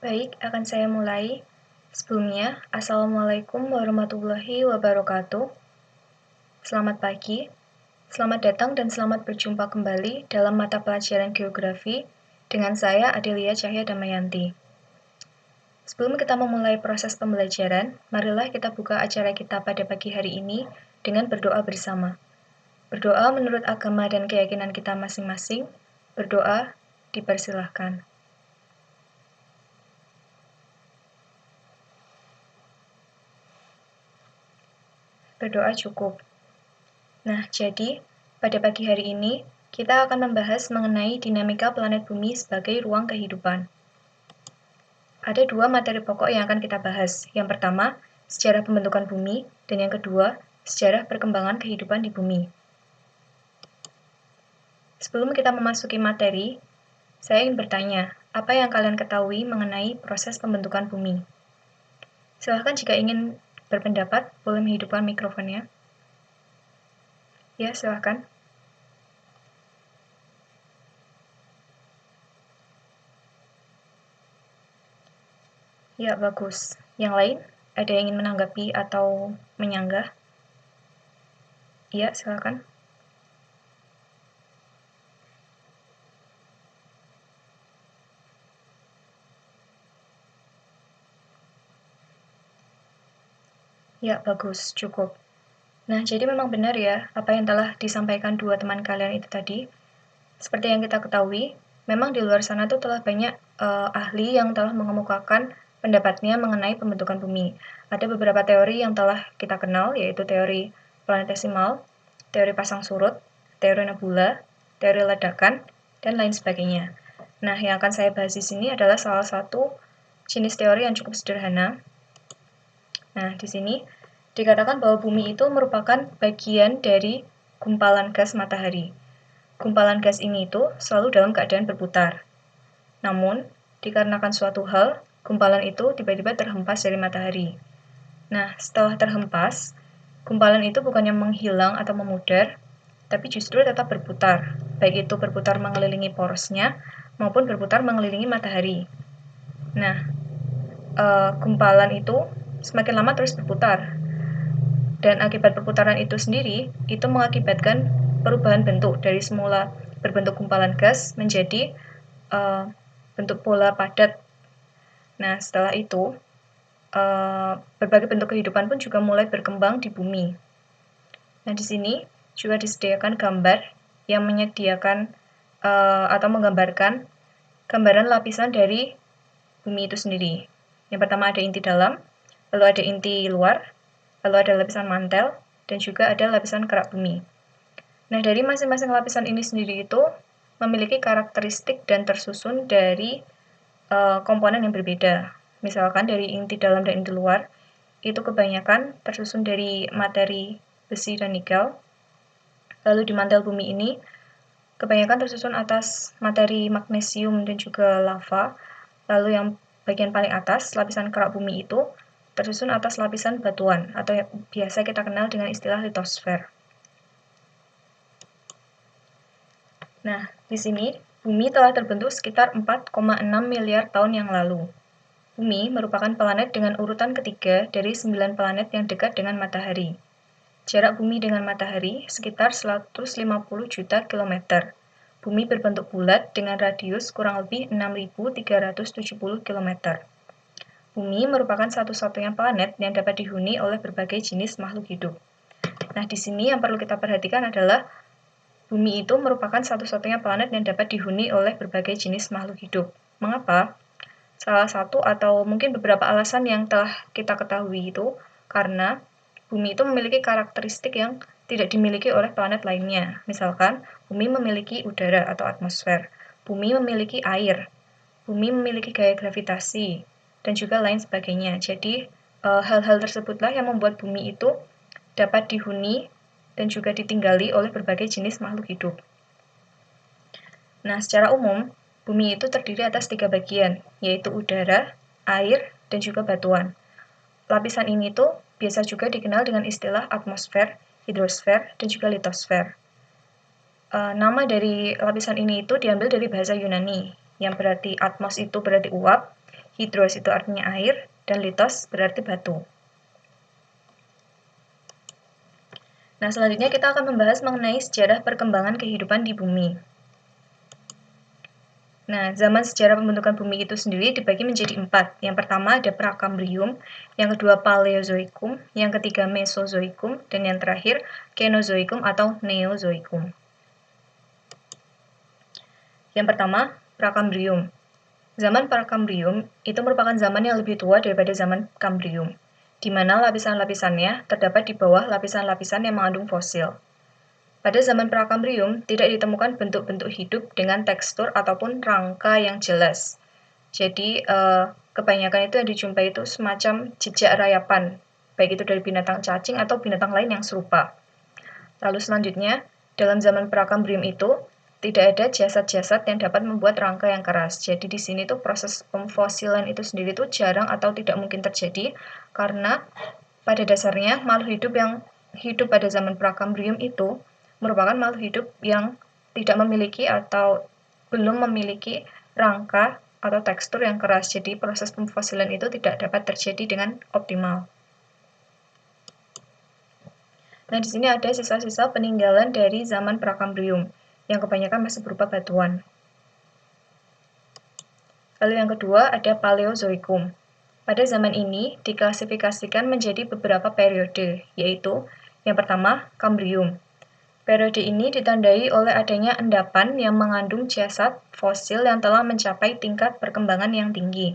Baik, akan saya mulai. Sebelumnya, Assalamualaikum warahmatullahi wabarakatuh. Selamat pagi, selamat datang dan selamat berjumpa kembali dalam mata pelajaran geografi dengan saya Adelia Cahya Damayanti. Sebelum kita memulai proses pembelajaran, marilah kita buka acara kita pada pagi hari ini dengan berdoa bersama. Berdoa menurut agama dan keyakinan kita masing-masing. Berdoa dipersilahkan. Berdoa cukup. Nah, jadi pada pagi hari ini kita akan membahas mengenai dinamika planet bumi sebagai ruang kehidupan. Ada dua materi pokok yang akan kita bahas. Yang pertama, sejarah pembentukan bumi, dan yang kedua, sejarah perkembangan kehidupan di bumi. Sebelum kita memasuki materi, saya ingin bertanya, apa yang kalian ketahui mengenai proses pembentukan bumi? Silahkan jika ingin berpendapat, boleh menghidupkan mikrofonnya. Ya, silahkan. Ya, bagus. Yang lain, ada yang ingin menanggapi atau menyanggah? Iya, silakan. Ya, bagus, cukup. Nah, jadi memang benar ya, apa yang telah disampaikan dua teman kalian itu tadi. Seperti yang kita ketahui, memang di luar sana tuh telah banyak ahli yang telah mengemukakan pendapatnya mengenai pembentukan bumi. Ada beberapa teori yang telah kita kenal, yaitu teori planetesimal, teori pasang surut, teori nebula, teori ledakan, dan lain sebagainya. Nah, yang akan saya bahas di sini adalah salah satu jenis teori yang cukup sederhana. Nah, di sini dikatakan bahwa bumi itu merupakan bagian dari gumpalan gas matahari. Gumpalan gas ini itu selalu dalam keadaan berputar. Namun, dikarenakan suatu hal, gumpalan itu tiba-tiba terhempas dari matahari. Nah, setelah terhempas, gumpalan itu bukannya menghilang atau memudar, tapi justru tetap berputar, baik itu berputar mengelilingi porosnya maupun berputar mengelilingi matahari. Nah, gumpalan itu semakin lama terus berputar, dan akibat perputaran itu sendiri, itu mengakibatkan perubahan bentuk dari semula berbentuk gumpalan gas menjadi bentuk bola padat. Nah, setelah itu, berbagai bentuk kehidupan pun juga mulai berkembang di bumi. Nah, di sini juga disediakan gambar yang menyediakan atau menggambarkan gambaran lapisan dari bumi itu sendiri. Yang pertama ada inti dalam, lalu ada inti luar, lalu ada lapisan mantel, dan juga ada lapisan kerak bumi. Nah, dari masing-masing lapisan ini sendiri itu memiliki karakteristik dan tersusun dari komponen yang berbeda. Misalkan dari inti dalam dan inti luar, itu kebanyakan tersusun dari materi besi dan nikel. Lalu di mantel bumi ini, kebanyakan tersusun atas materi magnesium dan juga lava. Lalu yang bagian paling atas, lapisan kerak bumi itu, tersusun atas lapisan batuan, atau yang biasa kita kenal dengan istilah litosfer. Nah, di sini, bumi telah terbentuk sekitar 4,6 miliar tahun yang lalu. Bumi merupakan planet dengan urutan ketiga dari 9 planet yang dekat dengan matahari. Jarak bumi dengan matahari sekitar 150 juta kilometer. Bumi berbentuk bulat dengan radius kurang lebih 6.370 km. Bumi merupakan satu-satunya planet yang dapat dihuni oleh berbagai jenis makhluk hidup. Nah, di sini yang perlu kita perhatikan adalah bumi itu merupakan satu-satunya planet yang dapat dihuni oleh berbagai jenis makhluk hidup. Mengapa? Salah satu atau mungkin beberapa alasan yang telah kita ketahui itu karena bumi itu memiliki karakteristik yang tidak dimiliki oleh planet lainnya. Misalkan, bumi memiliki udara atau atmosfer, bumi memiliki air, bumi memiliki gaya gravitasi, dan juga lain sebagainya. Jadi, hal-hal tersebutlah yang membuat bumi itu dapat dihuni dan juga ditinggali oleh berbagai jenis makhluk hidup. Nah, secara umum, bumi itu terdiri atas 3 bagian, yaitu udara, air, dan juga batuan. Lapisan ini tuh biasa juga dikenal dengan istilah atmosfer, hidrosfer, dan juga litosfer. Nama dari lapisan ini itu diambil dari bahasa Yunani, yang berarti atmos itu berarti uap, Hidros itu artinya air, dan litos berarti batu. Nah, selanjutnya kita akan membahas mengenai sejarah perkembangan kehidupan di bumi. Nah, zaman sejarah pembentukan bumi itu sendiri dibagi menjadi 4. Yang pertama ada Prakambrium, yang kedua Paleozoikum, yang ketiga Mesozoikum, dan yang terakhir Kenozoikum atau Neozoikum. Yang pertama, Prakambrium. Zaman Prakambrium itu merupakan zaman yang lebih tua daripada zaman Kambrium, di mana lapisan-lapisannya terdapat di bawah lapisan-lapisan yang mengandung fosil. Pada zaman Prakambrium, tidak ditemukan bentuk-bentuk hidup dengan tekstur ataupun rangka yang jelas. Jadi, kebanyakan itu yang dijumpai itu semacam jejak rayapan, baik itu dari binatang cacing atau binatang lain yang serupa. Lalu selanjutnya, dalam zaman Prakambrium itu, tidak ada jasad-jasad yang dapat membuat rangka yang keras. Jadi di sini tuh proses pemfosilan itu sendiri tuh jarang atau tidak mungkin terjadi, karena pada dasarnya makhluk hidup yang hidup pada zaman Prakambrium itu merupakan makhluk hidup yang tidak memiliki atau belum memiliki rangka atau tekstur yang keras. Jadi proses pemfosilan itu tidak dapat terjadi dengan optimal. Nah, di sini ada sisa-sisa peninggalan dari zaman Prakambrium yang kebanyakan masih berupa batuan. Lalu yang kedua ada Paleozoikum. Pada zaman ini diklasifikasikan menjadi beberapa periode, yaitu yang pertama, Kambrium. Periode ini ditandai oleh adanya endapan yang mengandung jasad fosil yang telah mencapai tingkat perkembangan yang tinggi.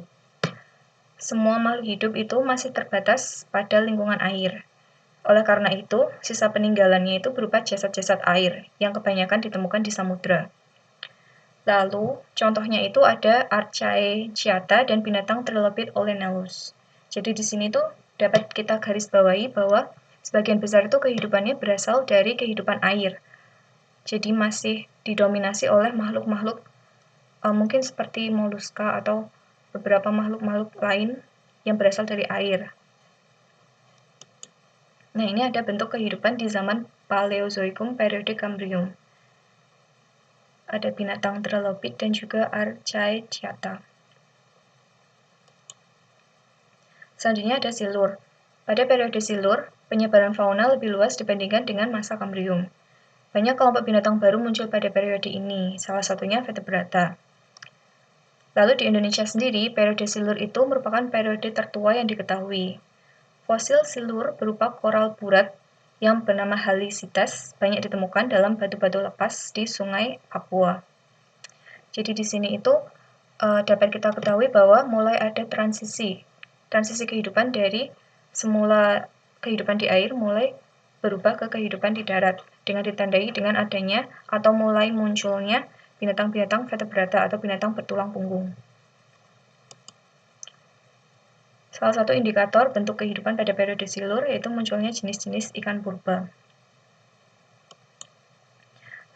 Semua makhluk hidup itu masih terbatas pada lingkungan air. Oleh karena itu, sisa peninggalannya itu berupa jasad-jasad air yang kebanyakan ditemukan di samudra. Lalu, contohnya itu ada Archaecyata dan binatang Trilobit olenellus. Jadi di sini tuh dapat kita garis bawahi bahwa sebagian besar itu kehidupannya berasal dari kehidupan air. Jadi masih didominasi oleh makhluk-makhluk mungkin seperti moluska atau beberapa makhluk-makhluk lain yang berasal dari air. Nah, ini ada bentuk kehidupan di zaman Paleozoikum periode Kambrium. Ada binatang Trilobit dan juga Archaecyata. Selanjutnya ada Silur. Pada periode Silur, penyebaran fauna lebih luas dibandingkan dengan masa Kambrium. Banyak kelompok binatang baru muncul pada periode ini, salah satunya vertebrata. Lalu di Indonesia sendiri, periode Silur itu merupakan periode tertua yang diketahui. Fosil silur berupa koral burat yang bernama Halicitas banyak ditemukan dalam batu-batu lepas di Sungai Papua. Jadi di sini itu dapat kita ketahui bahwa mulai ada transisi kehidupan dari semula kehidupan di air mulai berubah ke kehidupan di darat dengan ditandai dengan adanya atau mulai munculnya binatang-binatang vertebrata atau binatang bertulang punggung. Salah satu indikator bentuk kehidupan pada periode Silur yaitu munculnya jenis-jenis ikan purba.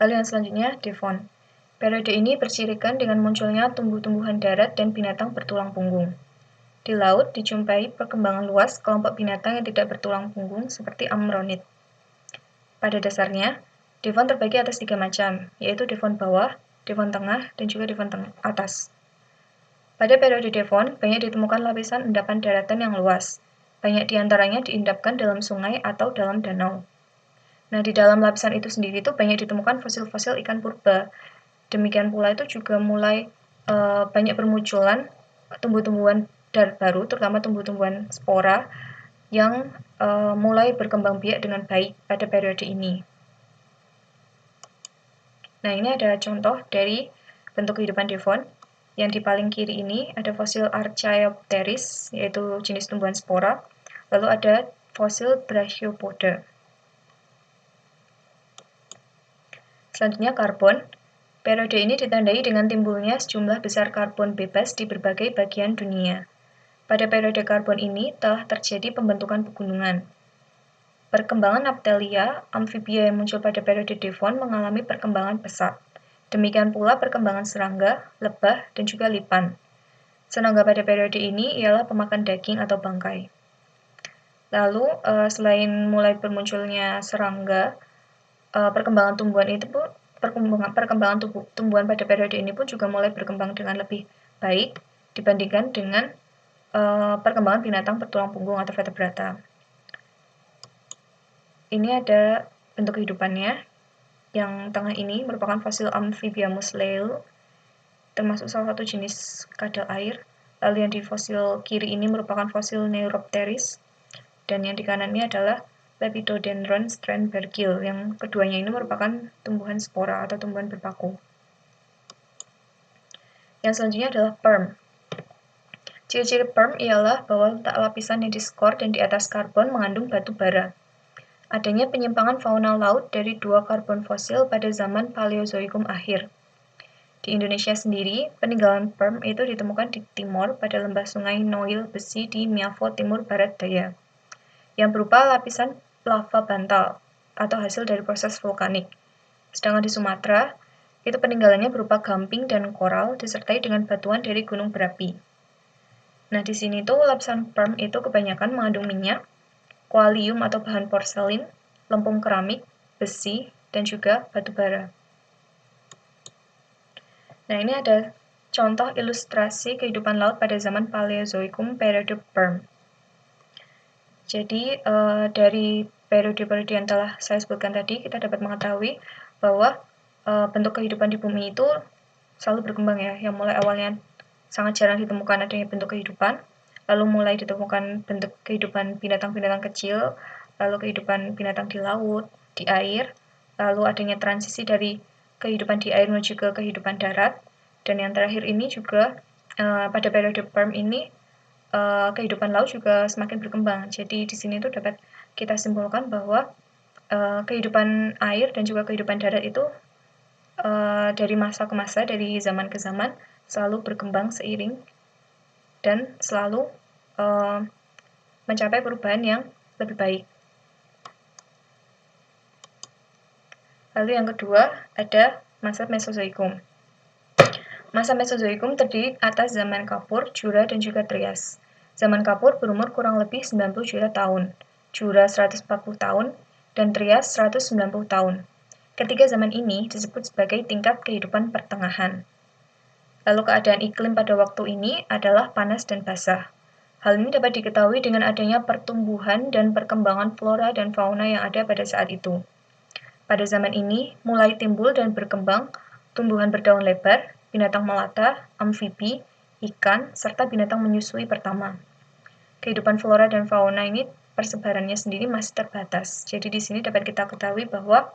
Lalu yang selanjutnya, Devon. Periode ini bercirikan dengan munculnya tumbuh-tumbuhan darat dan binatang bertulang punggung. Di laut dijumpai perkembangan luas kelompok binatang yang tidak bertulang punggung seperti ammonid. Pada dasarnya, Devon terbagi atas 3 macam, yaitu Devon bawah, Devon tengah, dan juga Devon atas. Pada periode Devon, banyak ditemukan lapisan endapan daratan yang luas. Banyak diantaranya diendapkan dalam sungai atau dalam danau. Nah, di dalam lapisan itu sendiri itu banyak ditemukan fosil-fosil ikan purba. Demikian pula itu juga mulai banyak bermunculan tumbuh-tumbuhan darat baru, terutama tumbuh-tumbuhan spora, yang mulai berkembang biak dengan baik pada periode ini. Nah, ini ada contoh dari bentuk kehidupan Devon. Yang di paling kiri ini ada fosil Archaeopteryx, yaitu jenis tumbuhan spora. Lalu ada fosil Brachiopoda. Selanjutnya karbon. Periode ini ditandai dengan timbulnya sejumlah besar karbon bebas di berbagai bagian dunia. Pada periode karbon ini telah terjadi pembentukan pegunungan. Perkembangan Naphtelia, amfibia yang muncul pada periode Devon mengalami perkembangan pesat. Demikian pula perkembangan serangga, lebah, dan juga lipan. Serangga pada periode ini ialah pemakan daging atau bangkai. Lalu, selain mulai bermunculnya serangga, perkembangan tumbuhan pada periode ini pun juga mulai berkembang dengan lebih baik. dibandingkan dengan perkembangan binatang bertulang punggung atau vertebrata. Ini ada bentuk kehidupannya. Yang tengah ini merupakan fosil Amphibianus lele, termasuk salah satu jenis kadal air. Lalu yang di fosil kiri ini merupakan fosil Neuropteris, dan yang di kanan ini adalah Lepidodendron Strandbergil. Yang keduanya ini merupakan tumbuhan spora atau tumbuhan berpaku. Yang selanjutnya adalah perm. Ciri-ciri perm ialah bahwa letak lapisan yang di skor dan di atas karbon mengandung batu bara. Adanya penyimpangan fauna laut dari dua karbon fosil pada zaman Paleozoikum akhir. Di Indonesia sendiri, peninggalan perm itu ditemukan di Timor pada lembah sungai Noil Besi di Miavo Timur Barat Daya, yang berupa lapisan lava bantal atau hasil dari proses vulkanik. Sedangkan di Sumatera, itu peninggalannya berupa gamping dan koral disertai dengan batuan dari gunung berapi. Nah, di sini tuh lapisan perm itu kebanyakan mengandung minyak, kualium atau bahan porselin, lempung keramik, besi, dan juga batu bara. Nah, ini ada contoh ilustrasi kehidupan laut pada zaman Paleozoikum periode perm. Jadi, dari periode-periode yang telah saya sebutkan tadi, kita dapat mengetahui bahwa bentuk kehidupan di bumi itu selalu berkembang ya, yang mulai awalnya sangat jarang ditemukan adanya bentuk kehidupan, lalu mulai ditemukan bentuk kehidupan binatang-binatang kecil, lalu kehidupan binatang di laut, di air, lalu adanya transisi dari kehidupan di air menuju ke kehidupan darat, dan yang terakhir ini juga pada periode perm ini kehidupan laut juga semakin berkembang. Jadi di sini tuh dapat kita simpulkan bahwa kehidupan air dan juga kehidupan darat itu dari masa ke masa, dari zaman ke zaman, selalu berkembang seiring dan selalu mencapai perubahan yang lebih baik. Lalu yang kedua ada masa Mesozoikum. Masa Mesozoikum terdiri atas zaman Kapur, Jura, dan juga Trias. Zaman Kapur berumur kurang lebih 90 juta tahun, Jura 140 tahun, dan Trias 190 tahun. Ketiga zaman ini disebut sebagai tingkat kehidupan pertengahan. Lalu keadaan iklim pada waktu ini adalah panas dan basah. Hal ini dapat diketahui dengan adanya pertumbuhan dan perkembangan flora dan fauna yang ada pada saat itu. Pada zaman ini, mulai timbul dan berkembang tumbuhan berdaun lebar, binatang melata, amfibi, ikan, serta binatang menyusui pertama. Kehidupan flora dan fauna ini persebarannya sendiri masih terbatas. Jadi di sini dapat kita ketahui bahwa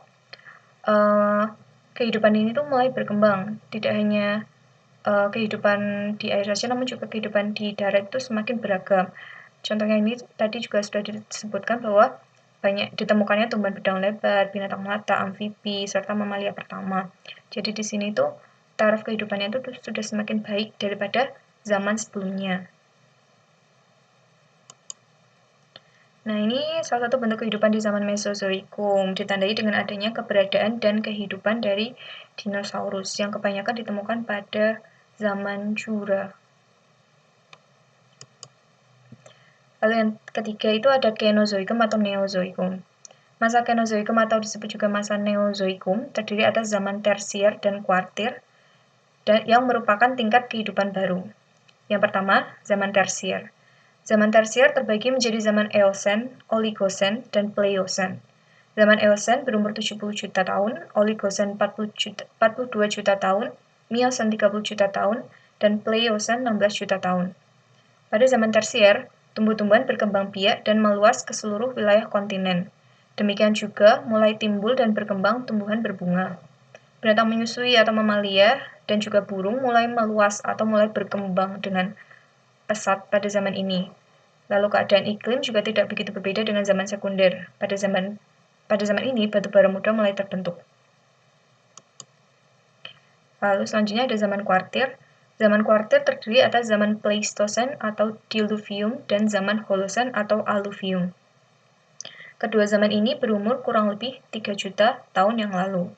kehidupan ini tuh mulai berkembang, tidak hanya kehidupan di air saja, namun juga kehidupan di darat itu semakin beragam. Contohnya ini tadi juga sudah disebutkan bahwa banyak ditemukannya tumbuhan berdaun lebar, binatang melata, amfibi, serta mamalia pertama. Jadi di sini tuh taraf kehidupannya itu sudah semakin baik daripada zaman sebelumnya. Nah, ini salah satu bentuk kehidupan di zaman Mesozoikum, ditandai dengan adanya keberadaan dan kehidupan dari dinosaurus yang kebanyakan ditemukan pada zaman Jura. Lalu yang ketiga itu ada Kenozoikum atau Neozoikum. Masa Kenozoikum atau disebut juga masa Neozoikum terdiri atas zaman Tersier dan Kuartir dan yang merupakan tingkat kehidupan baru. Yang pertama, zaman Tersier. Zaman Tersier terbagi menjadi zaman Eosen, Oligosen, dan Pleiosen. Zaman Eosen berumur 70 juta tahun, Oligosen 42 juta tahun, Miosen 30 juta tahun, dan Pleiosen 16 juta tahun. Pada zaman Tersier, tumbuh-tumbuhan berkembang biak dan meluas ke seluruh wilayah kontinen. Demikian juga mulai timbul dan berkembang tumbuhan berbunga. Binatang menyusui atau mamalia dan juga burung mulai meluas atau mulai berkembang dengan pesat pada zaman ini. Lalu keadaan iklim juga tidak begitu berbeda dengan zaman sekunder. Pada zaman ini batu bara muda mulai terbentuk. Lalu selanjutnya ada zaman Kuartir. Zaman Kuartir terdiri atas zaman Pleistosen atau Diluvium dan zaman Holosen atau Aluvium. Kedua zaman ini berumur kurang lebih 3 juta tahun yang lalu.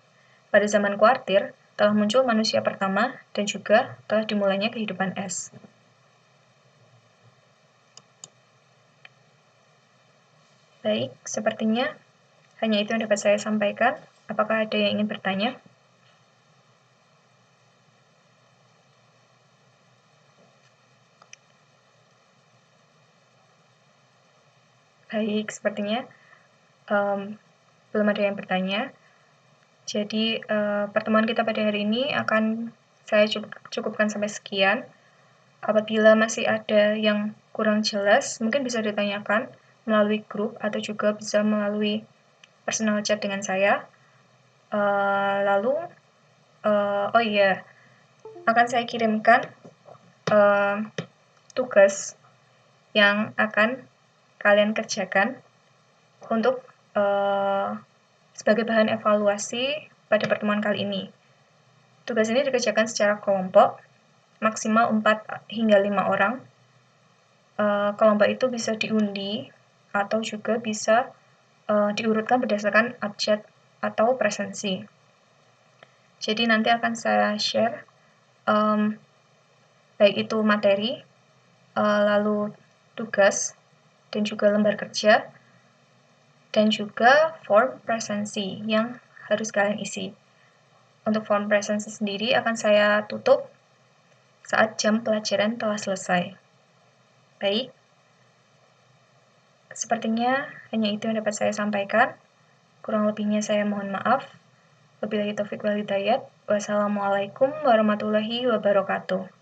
Pada zaman Kuartir, telah muncul manusia pertama dan juga telah dimulainya kehidupan es. Baik, sepertinya hanya itu yang dapat saya sampaikan. Apakah ada yang ingin bertanya? Baik, sepertinya belum ada yang bertanya. Jadi, pertemuan kita pada hari ini akan saya cukupkan sampai sekian. Apabila masih ada yang kurang jelas, mungkin bisa ditanyakan melalui grup atau juga bisa melalui personal chat dengan saya. Lalu, oh iya, akan saya kirimkan tugas yang akan kalian kerjakan untuk sebagai bahan evaluasi pada pertemuan kali ini. Tugas ini dikerjakan secara kelompok, maksimal 4 hingga 5 orang. Kelompok itu bisa diundi atau juga bisa diurutkan berdasarkan abjad atau presensi. Jadi nanti akan saya share baik itu materi, lalu tugas, dan juga lembar kerja, dan juga form presensi yang harus kalian isi. Untuk form presensi sendiri akan saya tutup saat jam pelajaran telah selesai. Baik, sepertinya hanya itu yang dapat saya sampaikan. Kurang lebihnya saya mohon maaf. Wabillahi taufiq wal hidayah. Wassalamualaikum warahmatullahi wabarakatuh.